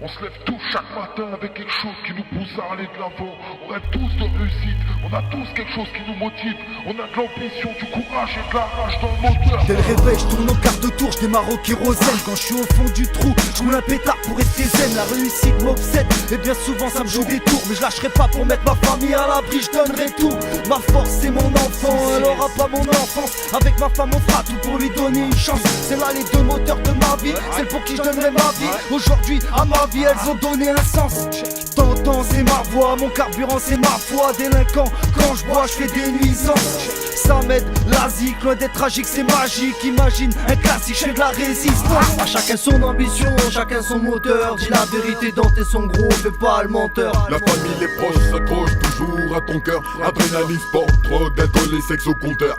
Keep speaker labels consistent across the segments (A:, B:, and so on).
A: On se lève tous chaque matin avec quelque chose qui nous pousse à aller de l'avant. On rêve tous de réussite, on a tous quelque chose qui nous motive. On a de l'ambition, du courage et de la rage dans le moteur.
B: Dès le réveil, je tourne au quart de tour, je démarre au kérosène. Quand je suis au fond du trou, je roule un pétard pour rester zen. La réussite m'obsède, et bien souvent ça me joue des tours. Mais je lâcherai pas pour mettre ma famille à l'abri, je donnerai tout. Ma force c'est mon enfant, elle aura pas mon enfance. Avec ma femme on fera tout pour lui donner une chance. C'est là les deux moteurs de ma vie, celle pour qui je donnerai ma vie. Aujourd'hui à ma vie elles ont donné un sens. T'entends c'est ma voix, mon carburant c'est ma foi. Délinquant, quand je bois je fais des nuisances. Ça m'aide, l'asique, loin d'être tragique c'est magique. Imagine un classique, je fais de la résistance. À chacun son ambition, chacun son moteur. Dis la vérité dans tes sons gros, fais pas le menteur.
C: La famille, les proches s'accrochent toujours à ton cœur. Adrénaline, sport, drogue, alcool et sexe au compteur.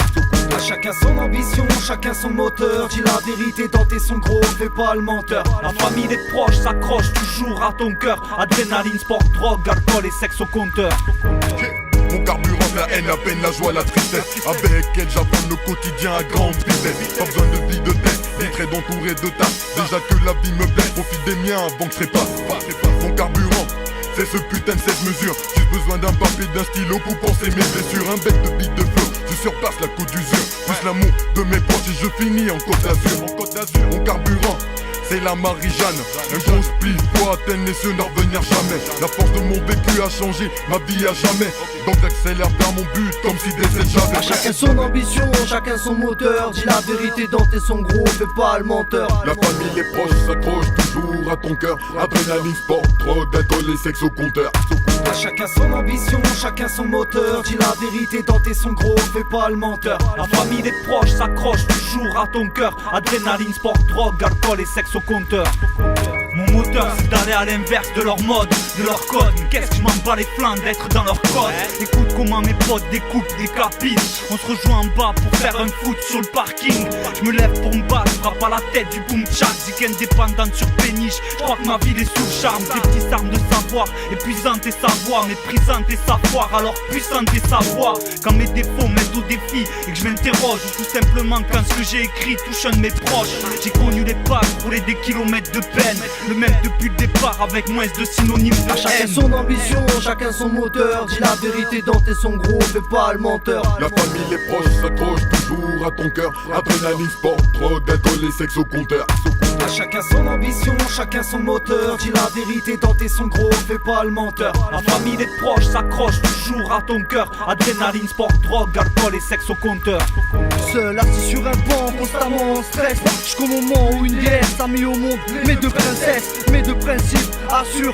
B: À chacun son ambition, chacun son moteur. Dis la vérité dans tes sons gros, fais pas le menteur.
D: La famille des proches s'accroche toujours à ton cœur. Adrénaline, sport, drogue, alcool et sexe au compteur.
C: Mon carburant, la haine, la peine, la joie, la tristesse. Avec elle j'affronte le quotidien à grande vitesse. Pas besoin de vie de tête, ni très entouré de tasses. Déjà que la vie me blesse, profite des miens avant que je trépasse. Mon carburant, c'est ce putain de 16 mesures. J'ai besoin d'un papier, d'un stylo pour penser mes blessures. Un bec de bite de feu, je surpasse la côte d'usure. Plus l'amour de mes proches et je finis en Côte d'Azur. Mon carburant, c'est la Marie-Jeanne. Un gros split pour atteindre les cieux, n'en revenir jamais. La force de mon vécu a changé ma vie à jamais. Donc j'accélère vers mon but comme si des ailes j'avais.
B: À chacun son ambition, chacun son moteur. Dis la vérité dans tes sons gros, fais pas le menteur.
C: La famille, les proches s'accrochent toujours à ton cœur. Adrénaline, sport, drogue, alcool et sexe au compteur.
B: À chacun son ambition, chacun son moteur. Dis la vérité dans tes sons gros, fais pas le menteur.
D: La famille des proches s'accroche toujours à ton cœur. Adrénaline, sport, drogue, alcool et sexe au compteur. Mon moteur c'est d'aller à l'inverse de leur mode, de leur code. Mais qu'est-ce que je m'en bats les flancs d'être dans leur code. Écoute comment mes potes découpent, décapitent. On se rejoint en bas pour faire un foot sur le parking. Je me lève pour me battre, frappe à la tête du boom tchak. Zik indépendante sur péniche, je crois que ma ville est sous le charme. Des petites armes de savoir, épuisante et sa voix, méprisante et sa foire, alors puissante et sa voix. Quand mes défauts mettent au défi et que je m'interroge, tout simplement quand ce que j'ai écrit touche un de mes proches. J'ai connu les passes, roulé des kilomètres de peine. Le même depuis le départ avec moins de synonymes de
B: à chacun
D: haine.
B: son ambition, chacun son moteur. Dis la vérité dans tes sons gros, fais pas le menteur.
C: La famille, les proches s'accrochent toujours à ton cœur. Adrénaline, sport, drogue, alcool et sexe au compteur.
B: À chacun son ambition, chacun son moteur. Dis la vérité dans tes sons gros, fais pas le menteur.
D: La famille des proches s'accroche toujours à ton cœur. Adrénaline, sport, drogue, alcool et sexe au compteur.
B: Seul assis sur un banc, constamment en stress. Jusqu'au moment où une guerre s'a mis au monde. Mes deux princesses, mes deux principes. Assure,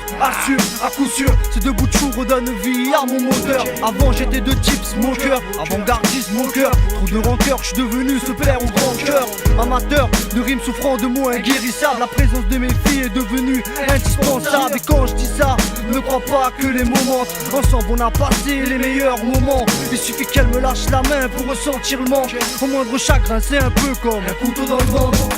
B: à coup sûr. Ces deux bouts de chou redonnent vie à mon moteur. Avant j'étais de tips, mon cœur. Avant-gardiste, mon cœur. Trop de rancœur, je suis devenu ce père au grand cœur. Amateur de rimes souffrant de mots inguérissables. La présence de mes filles est devenue indispensable. Et quand je dis ça, ne crois pas que les mots mentent. Ensemble on a passé les meilleurs moments. Il suffit qu'elle me lâche la main pour ressentir le manque. Au moindre chagrin c'est un peu comme un couteau dans le ventre.